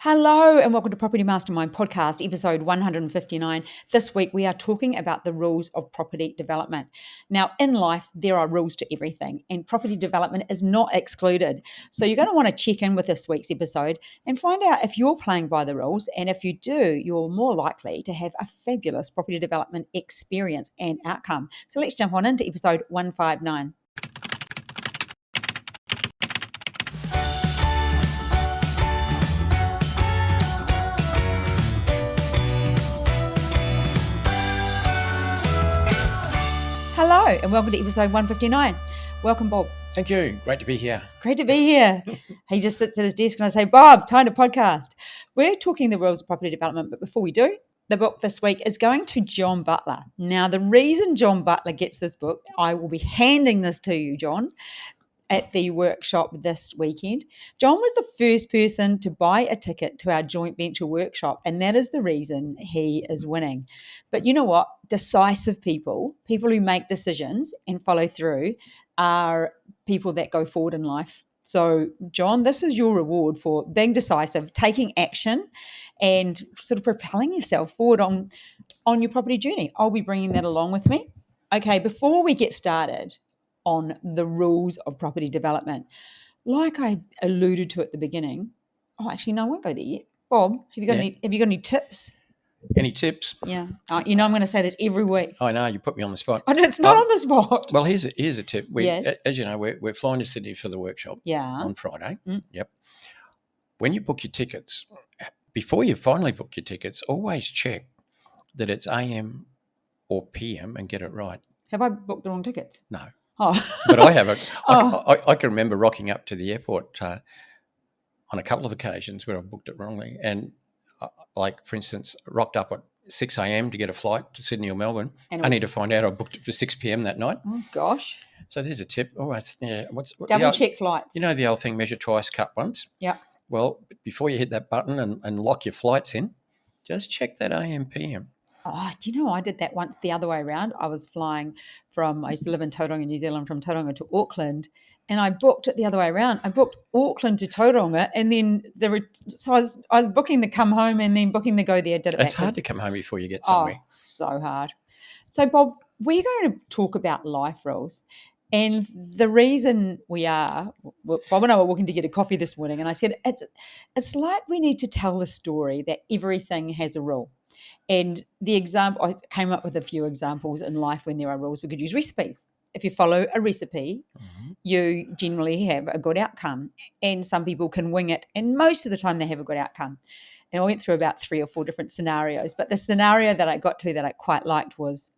Hello and welcome to Property Mastermind Podcast, episode 159. This week we are talking about the rules of property development. Now, in life, there are rules to everything, and property development is not excluded. So you're going to want to check in with this week's episode and find out if you're playing by the rules. And if you do, you're more likely to have a fabulous property development experience and outcome. So let's jump on into episode 159. Hello and welcome to episode 159. Welcome, Bob. Thank you. Great to be here. Great to be here. He just sits at his desk and I say, Bob, time to podcast. We're talking the rules of property development, but before we do, the book this week is going to John Butler. Now, the reason John Butler gets this book, I will be handing this to you, John, at the workshop this weekend. John was the first person to buy a ticket to our joint venture workshop, and that is the reason he is winning. But you know what? Decisive people who make decisions and follow through, are people that go forward in life. So, John, this is your reward for being decisive, taking action, and sort of propelling yourself forward on your property journey. I'll be bringing that along with me. Okay, before we get started on the rules of property development, like I alluded to at the beginning. Oh, actually, no, I won't go there yet. Bob, have you got any tips? Any tips? Yeah, I'm going to say this every week. I know, you put me on the spot. Oh, it's not on the spot. Well, here's a tip. Yes. As you know, we're flying to Sydney for the workshop on Friday. Yep. When you book your tickets, before you finally book your tickets, always check that it's AM or PM and get it right. Have I booked the wrong tickets? No. Oh. But I haven't. I can remember rocking up to the airport on a couple of occasions where I booked it wrongly. And like, for instance, rocked up at 6 a.m. to get a flight to Sydney or Melbourne. I need to find out I booked it for 6 p.m. that night. Oh, gosh. So there's a tip. Oh, double check flights. You know the old thing, measure twice, cut once? Yeah. Well, before you hit that button and lock your flights in, just check that AM, PM. Oh, do you know, I did that once the other way around. I was flying I used to live in Tauranga, New Zealand, from Tauranga to Auckland, and I booked it the other way around. I booked Auckland to Tauranga, and then I was booking the come home and then booking the go there. Did it It's backwards. hard to come home before you get somewhere. Oh, so hard. So, Bob, we're going to talk about life rules. And the reason Bob and I were walking to get a coffee this morning, and I said, it's like we need to tell the story that everything has a rule. And the example, I came up with a few examples in life when there are rules. We could use recipes. If you follow a recipe, you generally have a good outcome. And some people can wing it, and most of the time they have a good outcome. And I went through about 3 or 4 different scenarios. But the scenario that I got to that I quite liked was,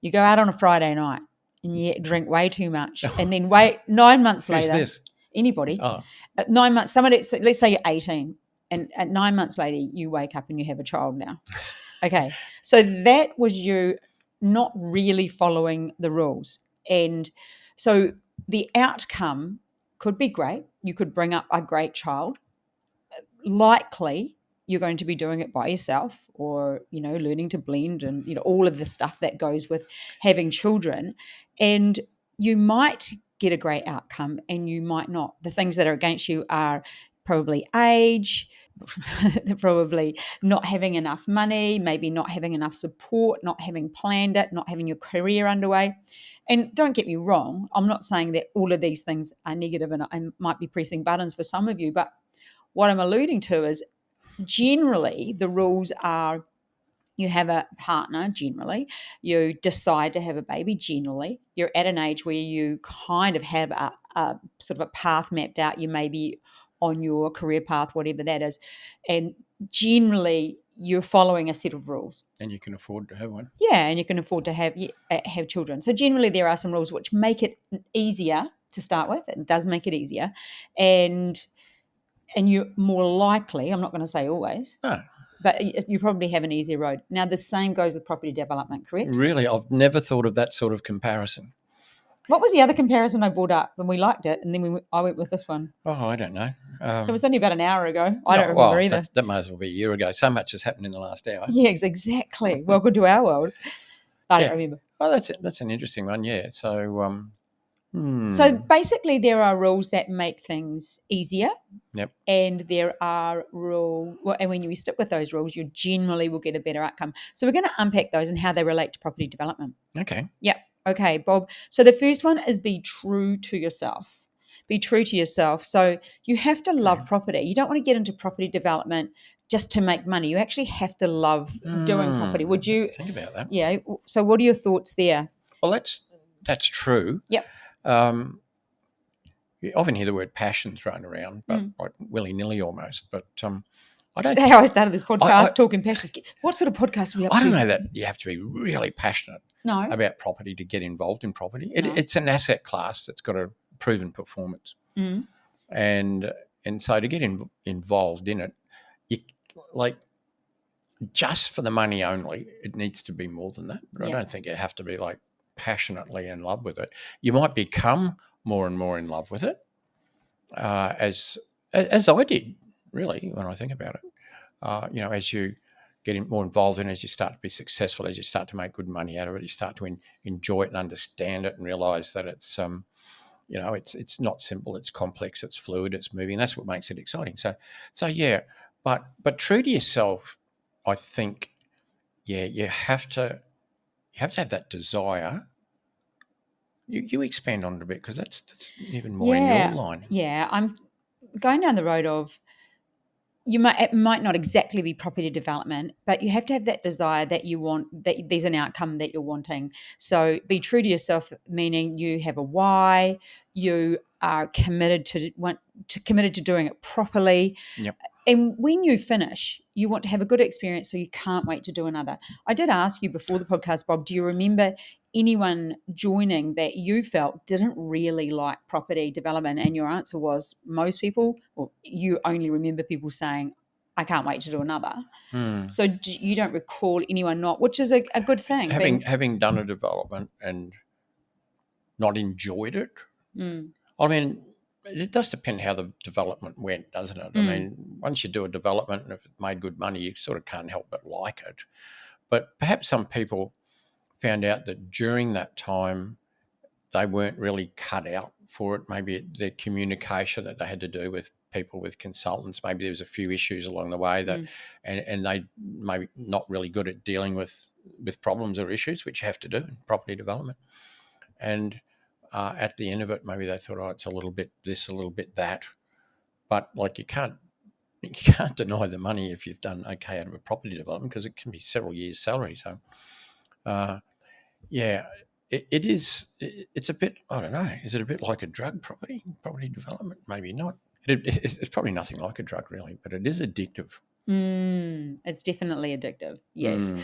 you go out on a Friday night and you drink way too much, and then wait 9 months later. Who's this? Anybody. Oh. At 9 months, so let's say you're 18, and at 9 months later you wake up and you have a child now. Okay, so that was you not really following the rules. And so the outcome could be great. You could bring up a great child. Likely you're going to be doing it by yourself, or, learning to blend and, all of the stuff that goes with having children. And you might get a great outcome and you might not. The things that are against you are probably age, probably not having enough money, maybe not having enough support, not having planned it, not having your career underway. And don't get me wrong, I'm not saying that all of these things are negative and I might be pressing buttons for some of you, but what I'm alluding to is generally the rules are, you have a partner, generally, you decide to have a baby, generally, you're at an age where you kind of have a sort of a path mapped out, you may be on your career path, whatever that is, and generally you're following a set of rules. And you can afford to have one. Yeah, and you can afford to have children. So generally there are some rules which make it easier to start with. It does make it easier. And you're more likely, I'm not going to say always, but you probably have an easier road. Now, the same goes with property development, correct? Really? I've never thought of that sort of comparison. What was the other comparison I brought up when we liked it, and then I went with this one? Oh, I don't know. It was only about an hour ago. I don't remember either. That might as well be a year ago. So much has happened in the last hour. Yes, exactly. Welcome to our world. I don't remember. Oh, that's an interesting one, yeah. So So basically, there are rules that make things easier. Yep. And there are rules, and when you stick with those rules, you generally will get a better outcome. So we're going to unpack those and how they relate to property development. Okay. Yeah. Okay, Bob. So the first one is be true to yourself. Be true to yourself. So you have to love property. You don't want to get into property development just to make money. You actually have to love doing property. Would you think about that? Yeah. So what are your thoughts there? Well, that's true. Yep. You often hear the word passion thrown around, but like willy-nilly almost. But I don't. That's how I started this podcast, talking passions. What sort of podcast are we up to? I don't know that you have to be really passionate No. about property to get involved in property. It's an asset class that's got a proven performance, and so to get involved in it, you, like just for the money only, it needs to be more than that. But I don't think you have to be like passionately in love with it. You might become more and more in love with it, as I did, really, when I think about it. As you get more involved in it, as you start to be successful, as you start to make good money out of it, you start to enjoy it and understand it and realise that it's it's not simple, it's complex, it's fluid, it's moving. That's what makes it exciting. So yeah, but true to yourself, I think, you have to have that desire. You expand on it a bit, because that's even more in your line. Yeah, I'm going down the road of it might not exactly be property development, but you have to have that desire that you want, that there's an outcome that you're wanting. So be true to yourself, meaning you have a why, you are committed to doing it properly. Yep. And when you finish, you want to have a good experience, so you can't wait to do another. I did ask you before the podcast, Bob, do you remember anyone joining that you felt didn't really like property development? And your answer was most people, or you only remember people saying, I can't wait to do another. So you don't recall anyone not, which is a good thing. Having done a development and not enjoyed it, I mean, it does depend how the development went, doesn't it? I mean, once you do a development and if it made good money, you sort of can't help but like it. But perhaps some people found out that during that time they weren't really cut out for it. Maybe their communication that they had to do with people, with consultants, maybe there was a few issues along the way that, and they maybe not really good at dealing with problems or issues, which you have to do in property development. And at the end of it, maybe they thought, oh, it's a little bit this, a little bit that. But like you can't deny the money if you've done okay out of a property development, because it can be several years' salary. So, it is. It's a bit. I don't know. Is it a bit like a drug? Property development? Maybe not. It's probably nothing like a drug, really, but it is addictive. It's definitely addictive. Yes.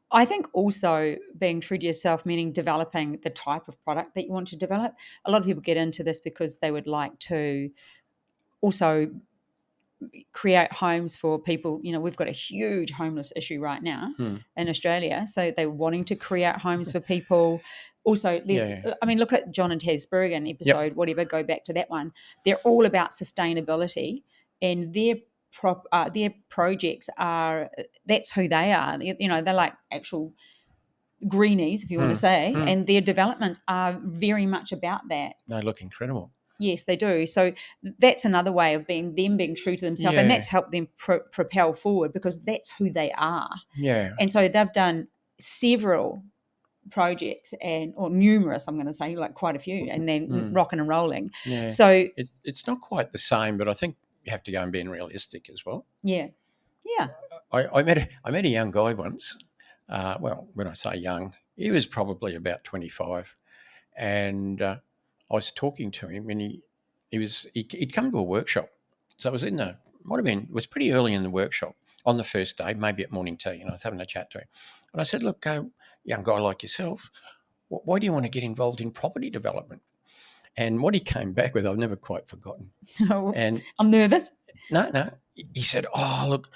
I think also being true to yourself, meaning developing the type of product that you want to develop. A lot of people get into this because they would like to also create homes for people. We've got a huge homeless issue right now in Australia. So they're wanting to create homes for people. Also, I mean, look at John and Taz Berrigan episode, whatever, go back to that one. They're all about sustainability, and their projects are, that's who they are. They're like actual greenies, if you want to say, and their developments are very much about that. They look incredible. Yes, they do. So that's another way of being true to themselves, and that's helped them propel forward, because that's who they are. Yeah. And so they've done several projects or numerous, I'm going to say, like quite a few, and then rocking and rolling. Yeah. So it's not quite the same, but I think you have to go and be realistic as well. Yeah. Yeah. I met a young guy once. Well, when I say young, he was probably about 25, and I was talking to him, and he'd come to a workshop. So it was pretty early in the workshop on the first day, maybe at morning tea, and I was having a chat to him. And I said, look, young guy like yourself, why do you want to get involved in property development? And what he came back with, I've never quite forgotten. And I'm nervous. No. He said, oh, look,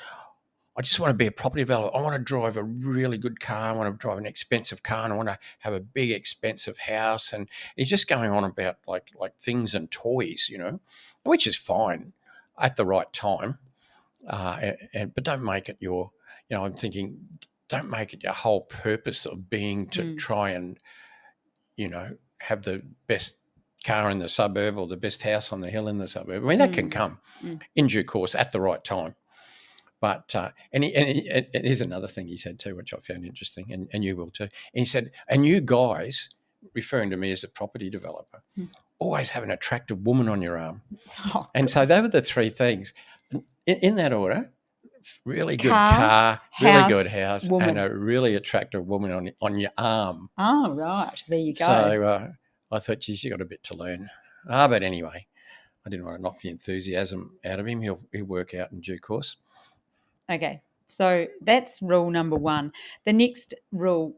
I just want to be a property developer. I want to drive a really good car. I want to drive an expensive car, and I want to have a big, expensive house. And he's just going on about like things and toys, which is fine at the right time. But don't make it your, I'm thinking, don't make it your whole purpose of being to try and, have the best car in the suburb or the best house on the hill in the suburb. I mean, that can come in due course at the right time. But and here's another thing he said too, which I found interesting, and you will too. And he said, and you guys, referring to me as a property developer, always have an attractive woman on your arm. Oh, and so they were the three things in that order: really good car, really good house, house, woman. and a really attractive woman on your arm. Oh, right. There you go. So I thought, geez, you got a bit to learn. But anyway, I didn't want to knock the enthusiasm out of him. He'll work out in due course. Okay. So that's rule number 1. The next rule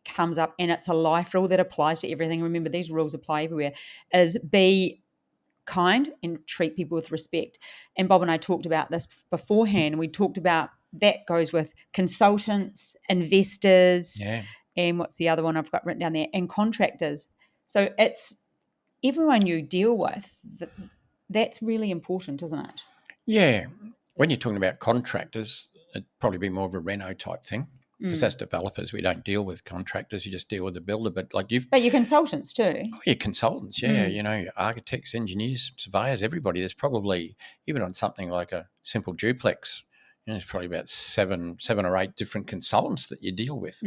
comes up, and it's a life rule that applies to everything. Remember, these rules apply everywhere, is be kind and treat people with respect. And Bob and I talked about this beforehand. We talked about that goes with consultants, investors, and what's the other one I've got written down there? And contractors. So it's everyone you deal with. That's really important, isn't it? Yeah. When you're talking about contractors, it'd probably be more of a Reno type thing. Because as developers, we don't deal with contractors. You just deal with the builder. But like But you're consultants too. Oh, yeah, consultants, yeah. You know, architects, engineers, surveyors, everybody. There's probably, even on something like a simple duplex, there's probably about seven or eight different consultants that you deal with.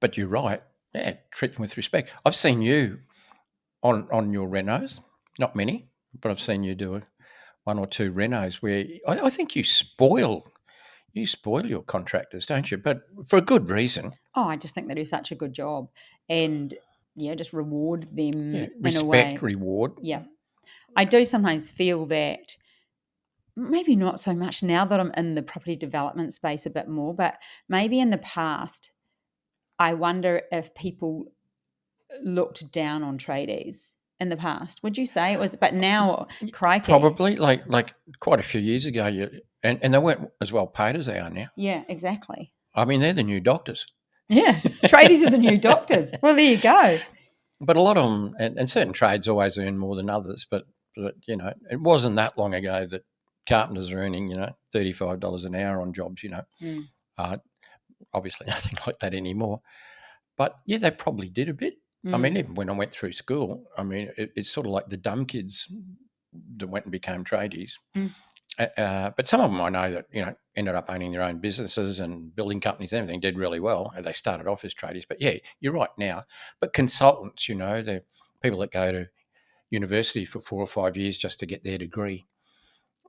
But you're right. Yeah, treat them with respect. I've seen you on your renos, not many, but I've seen you do one or two renos where I think you spoil your contractors, don't you? But for a good reason. Oh, I just think they do such a good job, and just reward them in respect, a way. Reward. Yeah, I do sometimes feel that maybe not so much now that I'm in the property development space a bit more, but maybe in the past, I wonder if people looked down on tradies in the past. Would you say it was? But now, crikey, probably like quite a few years ago, and they weren't as well paid as they are now. Yeah, exactly. I mean, they're the new doctors. Yeah, tradies are the new doctors. Well, there you go. But a lot of them, and certain trades always earn more than others. But you know, it wasn't that long ago that carpenters are earning $35 an hour on jobs. Obviously nothing like that anymore. But yeah, they probably did a bit. I mean, even when I went through school, I mean, it's sort of like the dumb kids that went and became tradies. But some of them I know that, ended up owning their own businesses and building companies and everything, did really well. And they started off as tradies. But yeah, you're right now. But consultants, they're people that go to university for 4 or 5 years just to get their degree.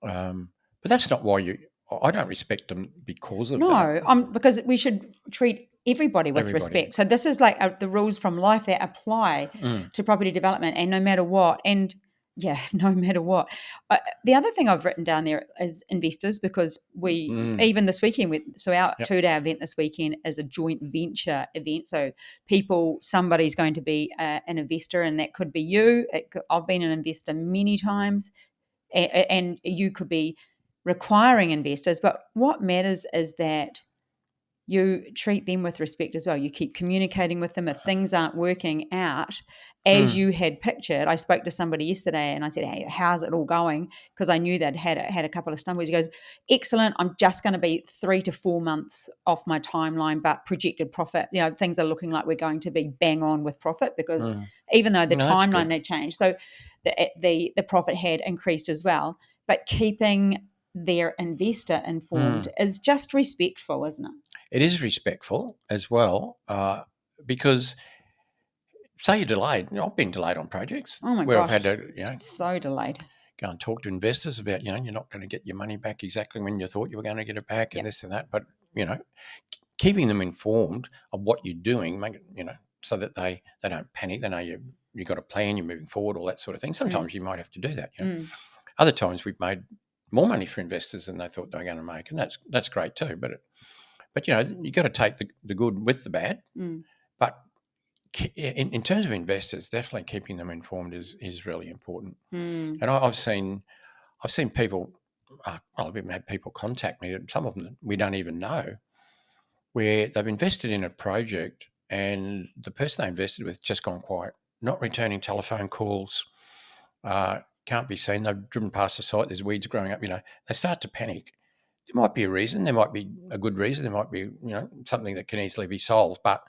But that's not why I don't respect them because of that. No, because we should treat everybody with respect. So this is like the rules from life that apply to property development, and no matter what. And yeah, no matter what. The other thing I've written down there is investors, because we even this weekend our 2-day event this weekend is a joint venture event. So somebody's going to be an investor, and that could be you. I've been an investor many times, and you could be requiring investors. But what matters is that you treat them with respect as well. You keep communicating with them if things aren't working out as you had pictured. I spoke to somebody yesterday and I said, hey, how's it all going? Because I knew they'd had a couple of stumbles. He goes, excellent. I'm just going to be 3 to 4 months off my timeline, but projected profit, things are looking like we're going to be bang on with profit, because even though the timeline had changed, so the profit had increased as well. But keeping their investor informed is just respectful, isn't it? It is respectful as well, because say you're delayed. I've been delayed on projects. Oh my where gosh, I've had to, so delayed. Go and talk to investors about, you're not going to get your money back exactly when you thought you were going to get it back, and this and that. But keeping them informed of what you're doing, make it, so that they don't panic. They know you've got a plan, you're moving forward, all that sort of thing. Sometimes you might have to do that. Other times we've made more money for investors than they thought they were going to make, and that's great too. But you've got to take the good with the bad. But in terms of investors, definitely keeping them informed is really important. And I've seen people. I've even had people contact me. Some of them we don't even know, where they've invested in a project and the person they invested with just gone quiet, not returning telephone calls, can't be seen. They've driven past the site. There's weeds growing up. They start to panic. There might be a reason. There might be a good reason. There might be, something that can easily be solved. But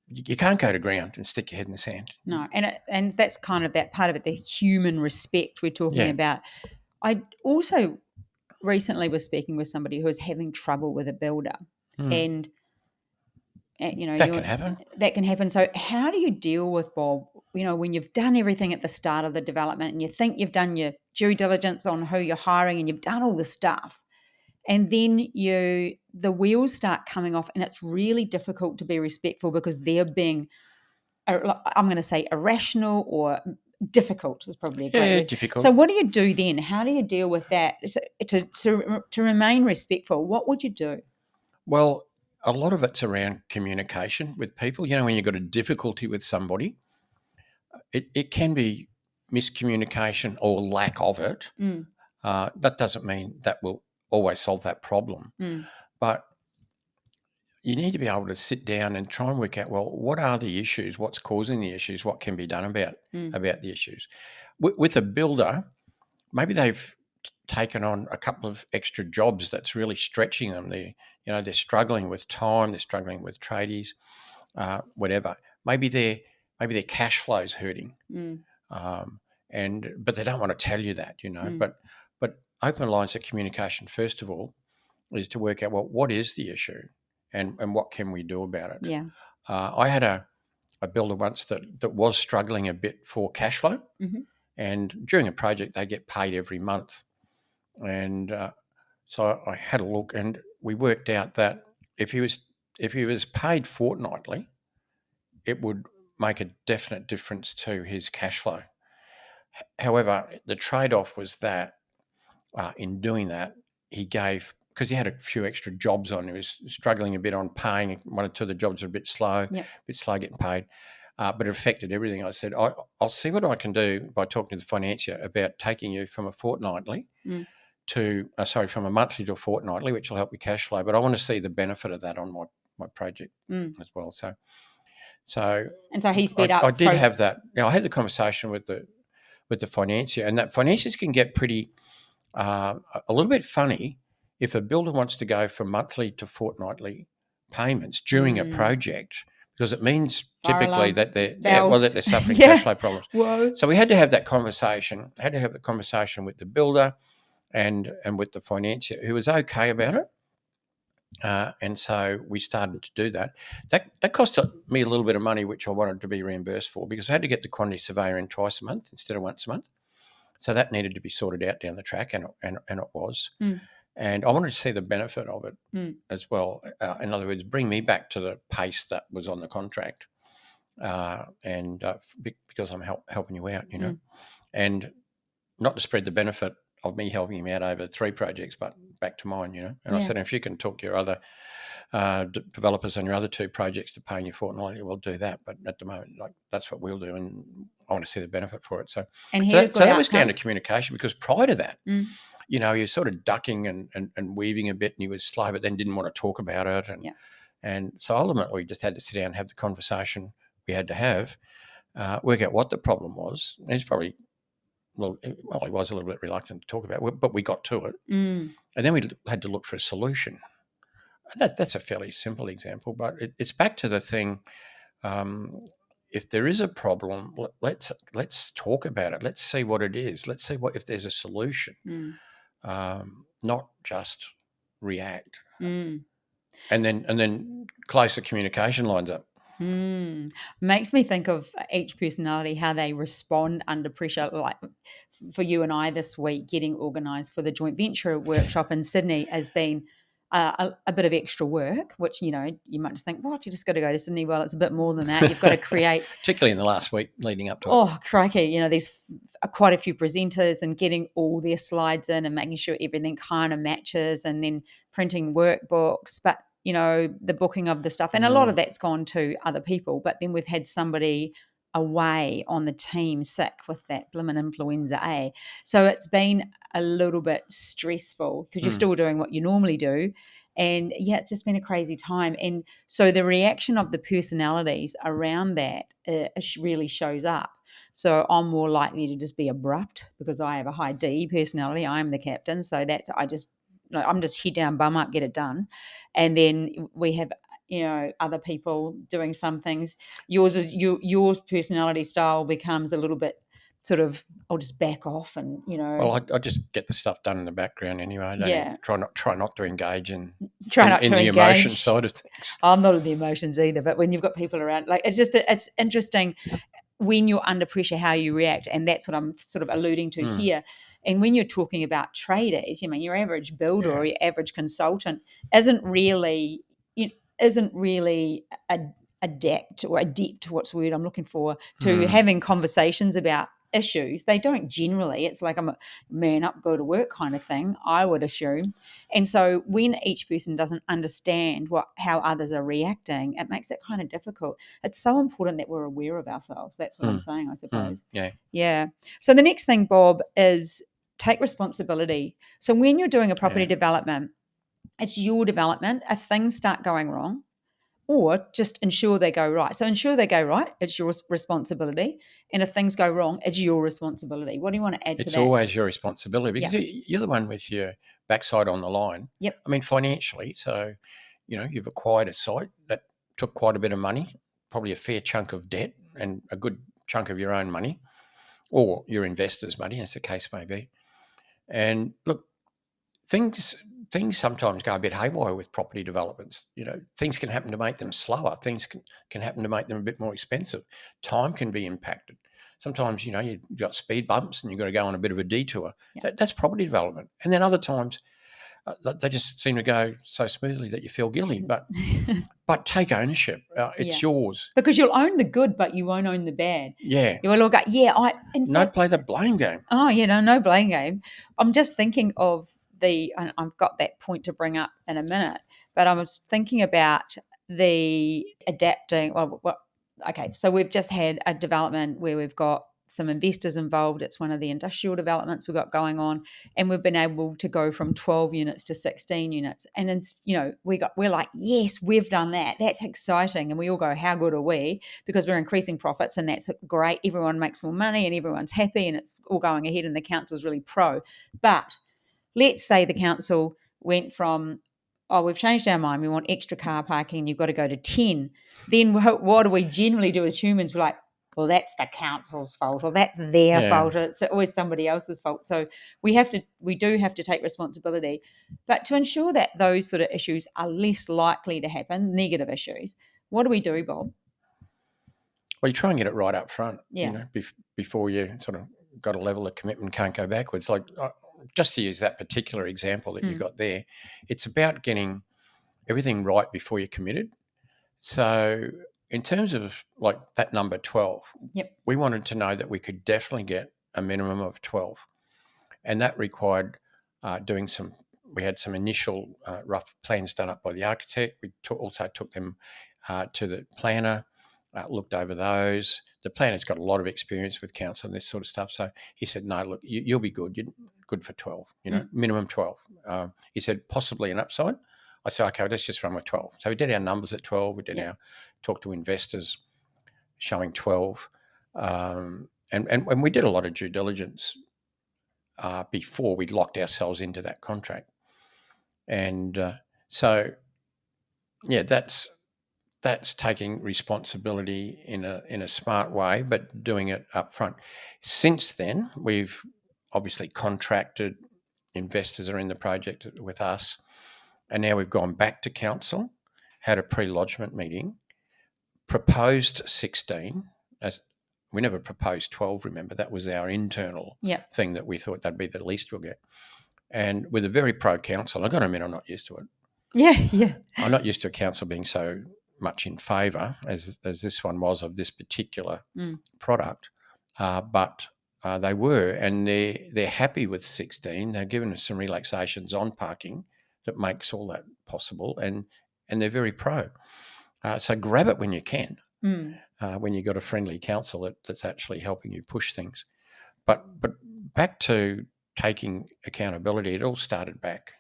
you can't go to ground and stick your head in the sand. No, and that's kind of that part of it, the human respect we're talking about. I also recently was speaking with somebody who was having trouble with a builder, and That can happen. That can happen. So how do you deal with, Bob, when you've done everything at the start of the development and you think you've done your due diligence on who you're hiring and you've done all the stuff, and then the wheels start coming off and it's really difficult to be respectful because they're being, I'm going to say, irrational or difficult is probably a great word. Difficult. So what do you do then? How do you deal with that? To remain respectful, what would you do? Well, a lot of it's around communication with people. When you've got a difficulty with somebody, it can be miscommunication or lack of it. That doesn't mean that will always solve that problem. But you need to be able to sit down and try and work out, well, what are the issues? What's causing the issues? What can be done about the issues? With a builder, maybe they've taken on a couple of extra jobs that's really stretching them. They're struggling with time. They're struggling with tradies, whatever. Maybe their cash flow is hurting, but they don't want to tell you that, But open lines of communication, first of all, is to work out, well, what is the issue, and what can we do about it? Yeah. I had a builder once that was struggling a bit for cash flow, and during a project they get paid every month. And so I had a look, and we worked out that if he was paid fortnightly, it would make a definite difference to his cash flow. However, the trade-off was that in doing that, he gave, because he had a few extra jobs on, he was struggling a bit on paying. One or two of the jobs were a bit slow getting paid. But it affected everything. I said, I'll see what I can do by talking to the financier about taking you from a fortnightly from a monthly to a fortnightly, which will help your cash flow. But I want to see the benefit of that on my project as well. So he sped up. I did have that. I had the conversation with the financier, and that financiers can get pretty a little bit funny if a builder wants to go from monthly to fortnightly payments during a project, because it means typically that they're suffering cash flow problems. Whoa. So we had to have that conversation. With the builder and with the financier, who was okay about it. And so we started to do that. That cost me a little bit of money, which I wanted to be reimbursed for, because I had to get the quantity surveyor in twice a month instead of once a month. So that needed to be sorted out down the track, and it was. And I wanted to see the benefit of it as well. In other words, bring me back to the pace that was on the contract, because I'm helping you out, and not to spread the benefit of me helping him out over 3 projects, but back to mine, And I said, if you can talk to your other developers on your other 2 projects to pay you fortnightly, we'll do that. But at the moment, that's what we'll do, and I want to see the benefit for it. So that was down to communication, because prior to that, you're sort of ducking and weaving a bit, and he was slow, but then didn't want to talk about it. And so ultimately we just had to sit down and have the conversation we had to have, work out what the problem was. He's probably, he was a little bit reluctant to talk about it, but we got to it. And then we had to look for a solution. That's a fairly simple example, but it's back to the thing. If there is a problem, let's talk about it. Let's see what it is. Let's see if there's a solution, not just react. And then closer communication lines up. Makes me think of each personality, how they respond under pressure. Like for you and I this week, getting organised for the joint venture workshop in Sydney has been a bit of extra work, which, you might just think, what, you just got to go to Sydney? Well, it's a bit more than that. You've got to create... Particularly in the last week leading up to it. Oh, crikey. There's quite a few presenters, and getting all their slides in and making sure everything kind of matches, and then printing workbooks, but, the booking of the stuff. And a lot of that's gone to other people. But then we've had somebody away on the team sick with that blimmin' influenza A. So it's been a little bit stressful, because you're still doing what you normally do. And it's just been a crazy time. And so the reaction of the personalities around that really shows up. So I'm more likely to just be abrupt, because I have a high D personality. I'm the captain. So that I'm just head down, bum up, get it done. And then we have other people doing some things. Your personality style becomes a little bit sort of, I'll just back off and Well, I just get the stuff done in the background anyway. I don't yeah, try not to engage in try not to the emotion engage. side of things. I'm not in the emotions either, but when you've got people around, like it's interesting when you're under pressure how you react, and that's what I'm sort of alluding to here. And when you're talking about traders, your average builder or your average consultant isn't really adept, what's the word I'm looking for, to having conversations about issues. They don't generally. It's like I'm a man up, go to work kind of thing, I would assume. And so when each person doesn't understand how others are reacting, it makes it kind of difficult. It's so important that we're aware of ourselves. That's what I'm saying, I suppose. Yeah. So the next thing, Bob, is take responsibility. So when you're doing a property development, it's your development. If things start going wrong, or just ensure they go right. So ensure they go right, it's your responsibility. And if things go wrong, it's your responsibility. What do you want to add to that? It's always your responsibility because you're the one with your backside on the line. Yep. I mean, financially. So, you've acquired a site that took quite a bit of money, probably a fair chunk of debt and a good chunk of your own money or your investors' money, as the case may be. And look, things sometimes go a bit haywire with property developments. Things can happen to make them slower. Things can happen to make them a bit more expensive. Time can be impacted. Sometimes, you've got speed bumps and you've got to go on a bit of a detour. That's property development. And then other times, they just seem to go so smoothly that you feel guilty. But take ownership. It's yours. Because you'll own the good, but you won't own the bad. Yeah. You will all go, play the blame game. Oh, no blame game. I'm just thinking of and I've got that point to bring up in a minute, but I was thinking about the adapting. Okay, so we've just had a development where we've got some investors involved. It's one of the industrial developments we've got going on, and we've been able to go from 12 units to 16 units. And then, we're like, yes, we've done that. That's exciting. And we all go, how good are we? Because we're increasing profits, and that's great. Everyone makes more money, and everyone's happy, and it's all going ahead, and the council's really pro. But let's say the council went from, we've changed our mind, we want extra car parking, and you've got to go to 10. Then what do we generally do as humans? We're like, well, that's the council's fault, or that's their fault. It's always somebody else's fault. So we do have to take responsibility. But to ensure that those sort of issues are less likely to happen, negative issues, what do we do, Bob? Well, you try and get it right up front, before you sort of got a level of commitment, can't go backwards. Like, just to use that particular example that you got there, it's about getting everything right before you're committed. So in terms of like that number 12, we wanted to know that we could definitely get a minimum of 12. And that required we had some initial rough plans done up by the architect. We also took them to the planner, looked over those. The planner's got a lot of experience with council and this sort of stuff. So he said, no, look, you'll be good. You're good for 12, minimum 12. He said, possibly an upside. I said, okay, let's just run with 12. So we did our numbers at 12. We did our talk to investors showing 12. And we did a lot of due diligence before we locked ourselves into that contract. And that's taking responsibility in a smart way, but doing it up front. Since then, we've obviously contracted investors are in the project with us, and now we've gone back to council, had a pre-lodgement meeting, proposed 16. We never proposed 12, remember. That was our internal thing that we thought that'd be the least we'll get. And with a very pro-council, I've got to admit I'm not used to it. Yeah. I'm not used to a council being so much in favour as this one was of this particular product, but they were, and they're happy with 16. They've given us some relaxations on parking that makes all that possible, and they're very pro. So grab it when you can, when you've got a friendly council that's actually helping you push things. But back to taking accountability, it all started back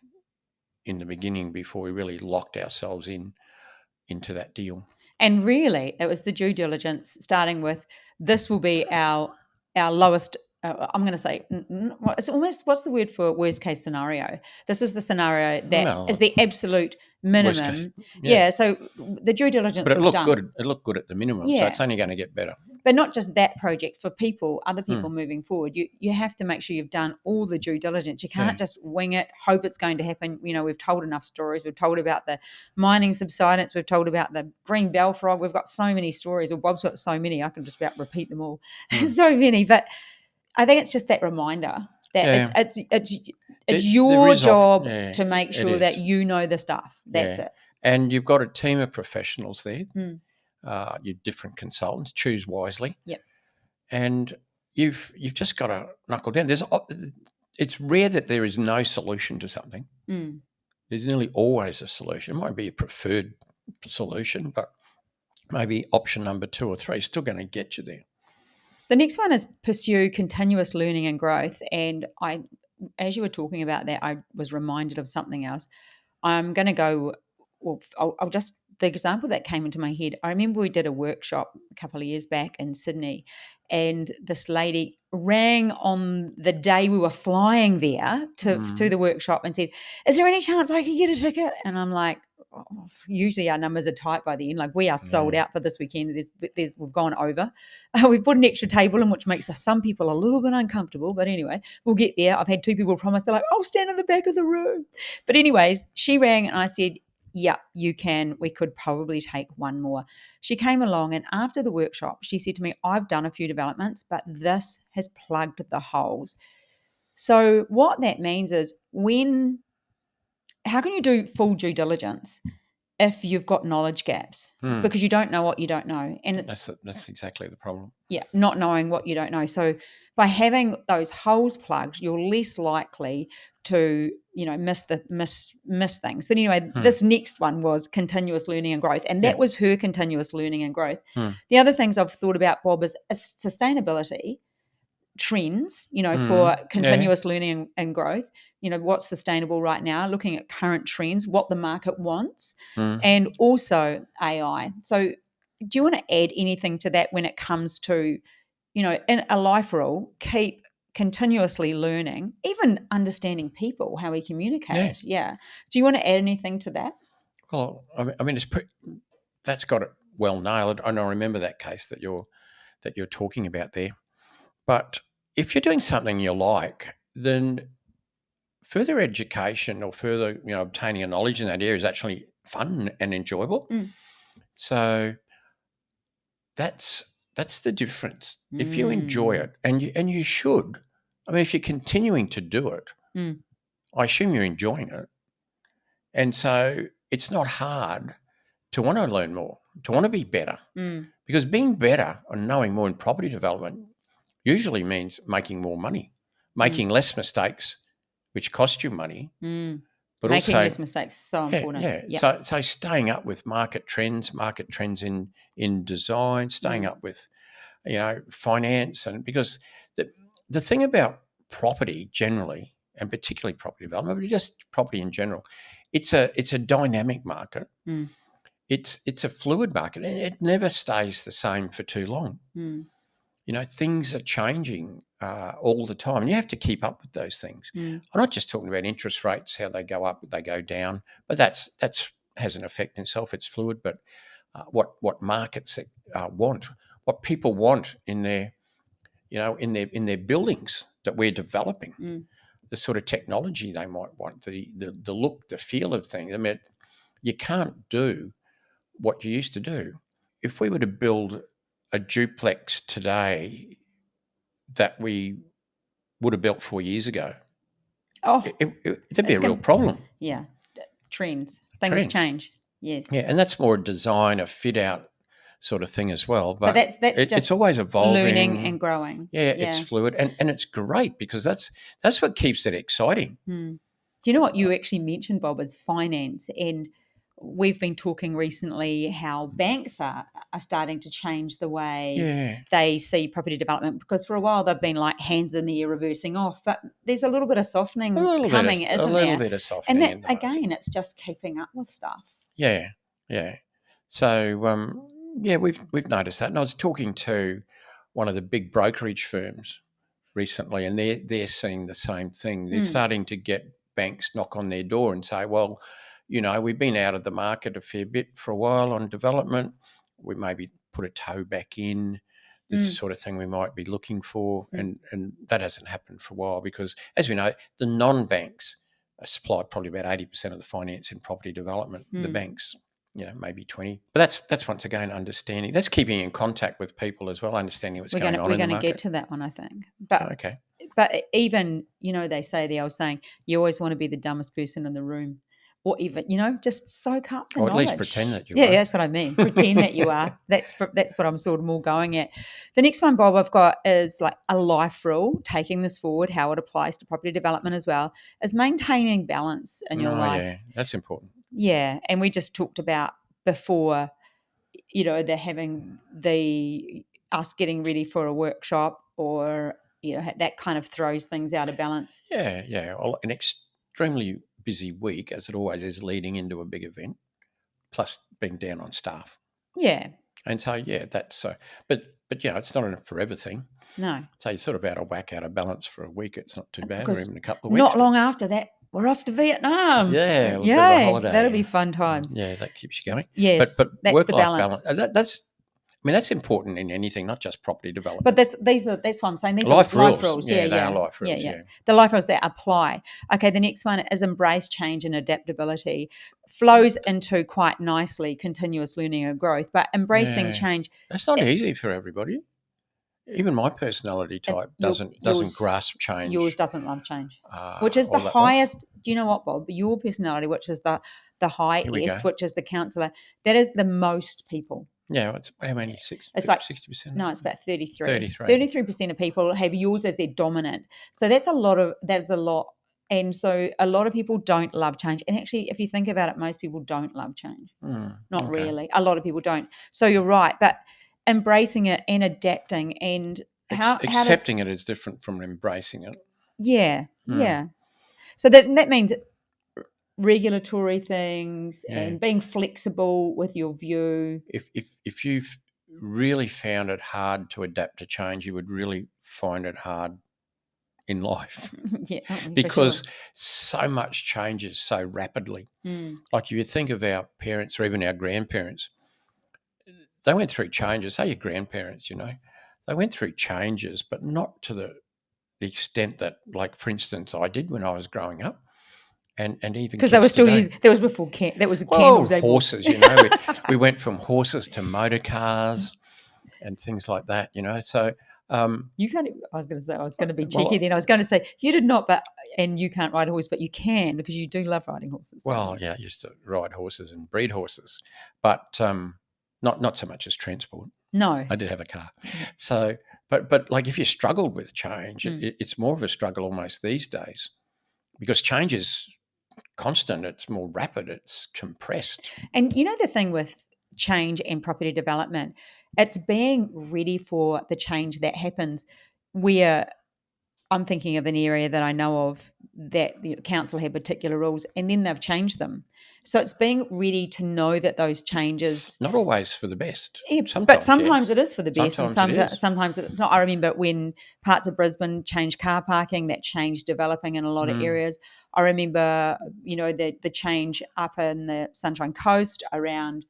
in the beginning before we really locked ourselves into that deal. And really, it was the due diligence, starting with this will be our lowest I'm going to say, it's almost, what's the word for worst case scenario? This is the scenario that No, is the absolute worst case. minimum. Yeah. So the due diligence But it was looked done. good. It looked good at the minimum, so Yeah. it's only going to get better. But not just that project, for other people moving forward, you have to make sure you've done all the due diligence. You can't just wing it, hope it's going to happen. We've told enough stories. We've told about the mining subsidence. We've told about the green bell frog. We've got so many stories, or Bob's got so many, I can just about repeat them all. So many. But I think it's just that reminder that it's your job to make sure that you know the stuff. That's it. And you've got a team of professionals there. Your different consultants. Choose wisely. Yep. And you've just got to knuckle down. It's rare that there is no solution to something. There's nearly always a solution. It might be a preferred solution, but maybe option number 2 or 3 is still going to get you there. The next one is pursue continuous learning and growth. And as you were talking about that, I was reminded of something else. I'm going to go, I'll just, the example that came into my head, I remember we did a workshop a couple of years back in Sydney, and this lady rang on the day we were flying there to the workshop and said, is there any chance I could get a ticket? And I'm like, usually our numbers are tight by the end. Like, we are sold out for this weekend. We've gone over. We've put an extra table in, which makes some people a little bit uncomfortable. But anyway, we'll get there. I've had 2 people promise. They're like, I'll stand in the back of the room. But anyways, she rang and I said, yeah, you can. We could probably take one more. She came along, and after the workshop, she said to me, I've done a few developments, but this has plugged the holes. So what that means is, how can you do full due diligence if you've got knowledge gaps? Because you don't know what you don't know. And that's exactly the problem. Yeah, not knowing what you don't know. So by having those holes plugged, you're less likely to, miss things. But anyway, this next one was continuous learning and growth. And that was her continuous learning and growth. The other things I've thought about, Bob, is sustainability trends, for continuous learning and growth, what's sustainable right now, looking at current trends, what the market wants, and also AI. So do you want to add anything to that when it comes to, in a life rule, keep continuously learning, even understanding people, how we communicate? Yeah. Do you want to add anything to that? Well, I mean, that's got it well nailed. And I remember that case that you're talking about there. But if you're doing something you like, then further education or further, obtaining a knowledge in that area is actually fun and enjoyable. So that's the difference. If you enjoy it, and you should, I mean, if you're continuing to do it, I assume you're enjoying it. And so it's not hard to want to learn more, to want to be better. Because being better and knowing more in property development usually means making more money, making less mistakes, which cost you money. But making also, less mistakes, so important. Yeah. So staying up with market trends in design, staying up with, finance, and because the thing about property generally, and particularly property development, but just property in general, it's a dynamic market. It's a fluid market, and it never stays the same for too long. Things are changing all the time, and you have to keep up with those things. I'm not just talking about interest rates, how they go up, they go down, but that's has an effect in itself. It's fluid, but what markets want, what people want in their, in their buildings that we're developing, the sort of technology they might want, the look, the feel of things. I mean, you can't do what you used to do. If we were to build a duplex today that we would have built 4 years ago, there'd be a real problem. Yeah. Things change. Yes. Yeah, and that's more a design, a fit out sort of thing as well. But that's just it's always evolving, learning and growing. Yeah, it's fluid, and it's great because that's what keeps it exciting. Do you know what you actually mentioned, Bob, is finance? And we've been talking recently how banks are starting to change the way they see property development, because for a while they've been like hands in the air reversing off, but there's a little bit of softening coming, isn't there? A little bit of softening. And that, again, it's just keeping up with stuff. Yeah. So, we've noticed that. And I was talking to one of the big brokerage firms recently, and they're seeing the same thing. They're starting to get banks knock on their door and say, well, we've been out of the market a fair bit for a while on development. We maybe put a toe back in. This is the sort of thing we might be looking for. And that hasn't happened for a while because, as we know, the non-banks supply probably about 80% of the finance in property development. The banks, maybe 20. But that's once again understanding. That's keeping in contact with people as well, understanding what's going on in the market. We're going to get to that one, I think. But okay. But even, they say the old saying, you always want to be the dumbest person in the room. Or even, just soak up the knowledge. Or at least pretend that you are. Yeah, that's what I mean. Pretend that you are. That's what I'm sort of more going at. The next one, Bob, I've got is like a life rule, taking this forward, how it applies to property development as well, is maintaining balance in your life. Yeah, that's important. Yeah, and we just talked about before, the having us getting ready for a workshop or, that kind of throws things out of balance. Yeah. Well, an extremely busy week, as it always is, leading into a big event, plus being down on staff. Yeah. And so, that's so. But it's not a forever thing. No. So you're sort of out of whack, out of balance for a week. It's not too bad, or even a couple of weeks. Not long after that, we're off to Vietnam. Yeah, a bit of a holiday. That'll be fun times. Yeah, that keeps you going. Yes, but that's work-life the balance. That's important in anything, not just property development. But that's what I'm saying. These life are rules. Life rules. Yeah, they are life rules. Yeah. The life rules that apply. Okay, the next one is embrace change and adaptability. Flows into quite nicely continuous learning and growth, but embracing change. That's not easy for everybody. Even my personality type doesn't grasp change. Yours doesn't love change, which is the highest. Do you know what, Bob? Your personality, which is the high S, which is the counsellor, that is the most people. Yeah, it's how many? It's like 60%. No, it's about 33. 33% of people have yours as their dominant. So that's a lot. And so a lot of people don't love change. And actually, if you think about it, most people don't love change. Not really. A lot of people don't. So you're right. But embracing it and adapting and accepting it is different from embracing it. Yeah. So that means regulatory things and being flexible with your view. If you've really found it hard to adapt to change, you would really find it hard in life. Because so much changes so rapidly. Like if you think of our parents or even our grandparents, they went through changes. Say your grandparents, they went through changes, but not to the extent that, like, for instance, I did when I was growing up. And even because they were still using, that was before that was candles. Horses, we went from horses to motor cars and things like that, So you can't. I was going to be cheeky then. I was going to say you did not, and you can't ride a horse, but you can because you do love riding horses. Well, I used to ride horses and breed horses, but not so much as transport. No, I did have a car. So, but like if you struggled with change, it's more of a struggle almost these days because change is constant, it's more rapid, it's compressed. And the thing with change and property development, it's being ready for the change that happens. I'm thinking of an area that I know of that the council had particular rules and then they've changed them. So it's being ready to know that those changes... It's not always for the best. But sometimes it is for the best. Sometimes it's not. I remember when parts of Brisbane changed car parking, that changed developing in a lot of areas. I remember, the change up in the Sunshine Coast around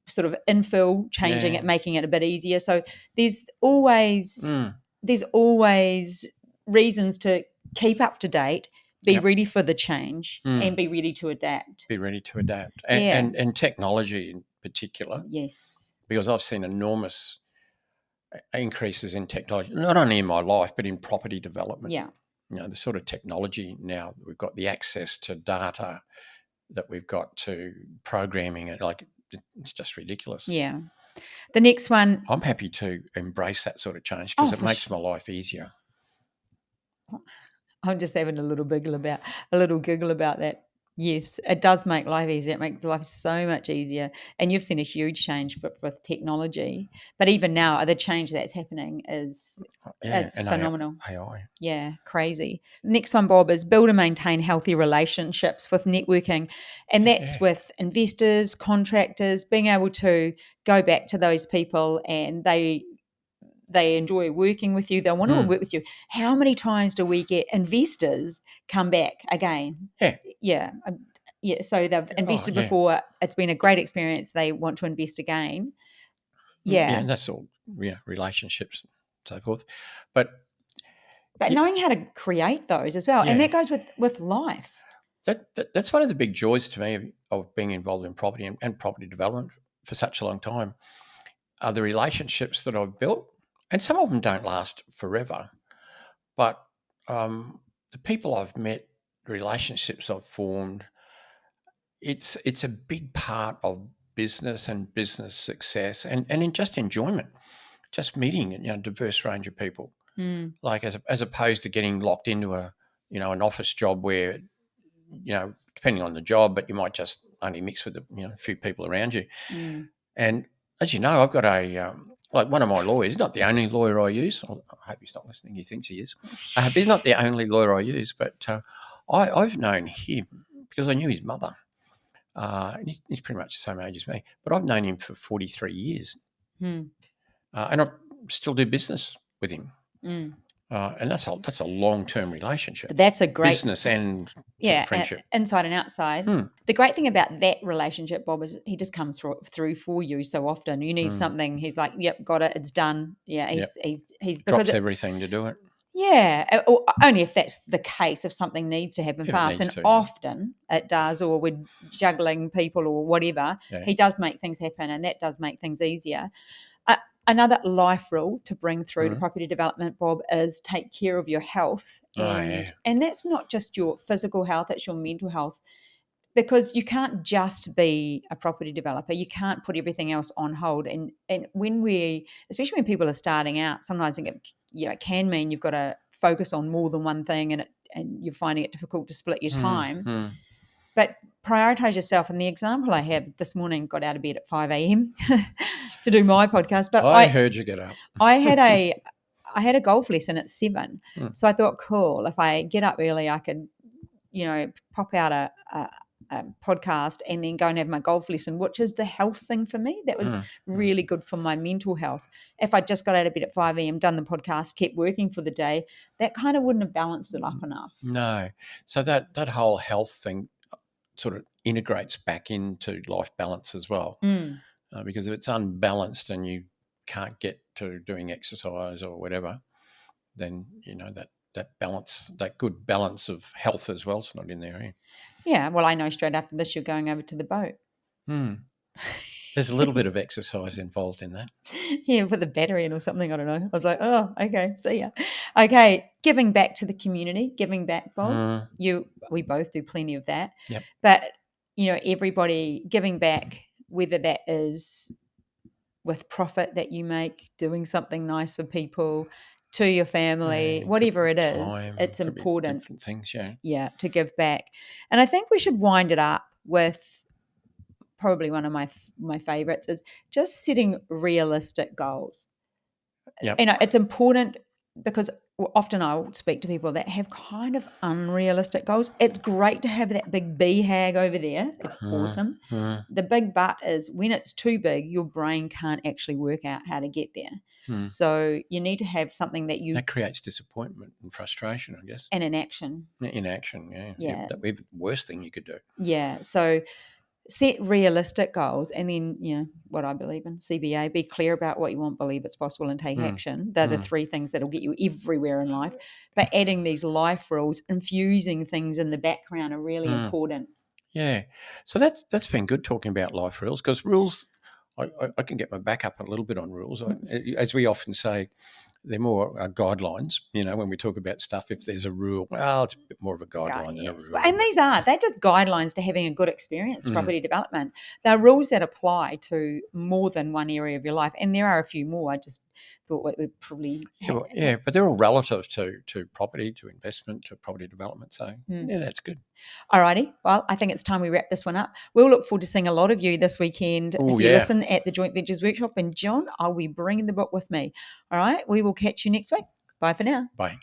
sort of infill, changing it, making it a bit easier. So there's always reasons to keep up to date, be ready for the change and be ready to adapt. And technology in particular. Yes. Because I've seen enormous increases in technology, not only in my life, but in property development. Yeah. The sort of technology now, we've got the access to data that we've got to programming it, like it's just ridiculous. Yeah. The next one. I'm happy to embrace that sort of change because it makes my life easier. I'm just having a little giggle about that. Yes, it does make life easier. It makes life so much easier. And you've seen a huge change with technology. But even now, the change that's happening is phenomenal. AI. Yeah, crazy. Next one, Bob, is build and maintain healthy relationships with networking. And that's with investors, contractors, being able to go back to those people and they enjoy working with you. They want to work with you. How many times do we get investors come back again? Yeah. Yeah. So they've invested before. It's been a great experience. They want to invest again. Yeah. Yeah, and that's all, relationships and so forth. But knowing how to create those as well. And that goes with life. That's one of the big joys to me of being involved in property and property development for such a long time, are the relationships that I've built. And some of them don't last forever. But the people I've met, the relationships I've formed, it's a big part of business and business success and in just enjoyment, just meeting a diverse range of people. Like as opposed to getting locked into an office job where, depending on the job, but you might just only mix with a few people around you. And as you know, I've got like one of my lawyers, not the only lawyer I use. I hope he's not listening. He thinks he is. He's not the only lawyer I use, but I've known him because I knew his mother. And he's pretty much the same age as me, but I've known him for 43 years. And I still do business with him. And that's a long-term relationship. But that's a great business and friendship, inside and outside. The great thing about that relationship, Bob, is he just comes through for you so often. You need something, he's like, "Yep, got it, it's done." Yeah, he's drops everything to do it. Yeah, or only if that's the case, if something needs to happen fast, and often it does, or we're juggling people or whatever. He does make things happen, and that does make things easier. Another life rule to bring through to property development, Bob, is take care of your health. And that's not just your physical health, it's your mental health. Because you can't just be a property developer. You can't put everything else on hold. And especially when people are starting out, sometimes it can mean you've got to focus on more than one thing and you're finding it difficult to split your time. But prioritize yourself. And the example I have this morning, got out of bed at 5 a.m. to do my podcast. But I heard you get up. I had a golf lesson at 7. So I thought, cool, if I get up early, I could, pop out a podcast and then go and have my golf lesson, which is the health thing for me. That was really good for my mental health. If I just got out of bed at 5 a.m., done the podcast, kept working for the day, that kind of wouldn't have balanced it up enough. No. So that whole health thing sort of integrates back into life balance as well. Because if it's unbalanced and you can't get to doing exercise or whatever, then, that balance, that good balance of health as well is not in there. Yeah, well, I know straight after this you're going over to the boat. There's a little bit of exercise involved in that. Yeah, put the battery in or something, I don't know. I was like, oh, okay, see ya. Okay, giving back to the community, giving back, Bob. We both do plenty of that. Yep. But, everybody giving back, whether that is with profit that you make, doing something nice for people, to your family, whatever it is, it's important. Different things, to give back. And I think we should wind it up with probably one of my favorites is just setting realistic goals. Yep. It's important because often I'll speak to people that have kind of unrealistic goals. It's great to have that big BHAG over there. It's awesome. The big but is when it's too big, your brain can't actually work out how to get there. So you need to have something that creates disappointment and frustration, I guess. And inaction. Inaction, yeah. That would be the worst thing you could do. Yeah. So set realistic goals and then, what I believe in, CBA, be clear about what you want, believe it's possible and take action. They're the 3 things that'll get you everywhere in life. But adding these life rules, infusing things in the background are really important. Yeah. So that's been good talking about life rules because rules, I can get my back up a little bit on rules. As we often say, they're more guidelines, when we talk about stuff. If there's a rule, well, it's a bit more of a guideline than a rule. And they're just guidelines to having a good experience in property development. They're rules that apply to more than one area of your life. And there are a few more. I just thought we'd probably... but they're all relative to property, to investment, to property development. So, that's good. All righty. Well, I think it's time we wrap this one up. We'll look forward to seeing a lot of you this weekend if you listen at the Joint Ventures Workshop. And John, I'll be bringing the book with me. All right. We will catch you next week. Bye for now. Bye.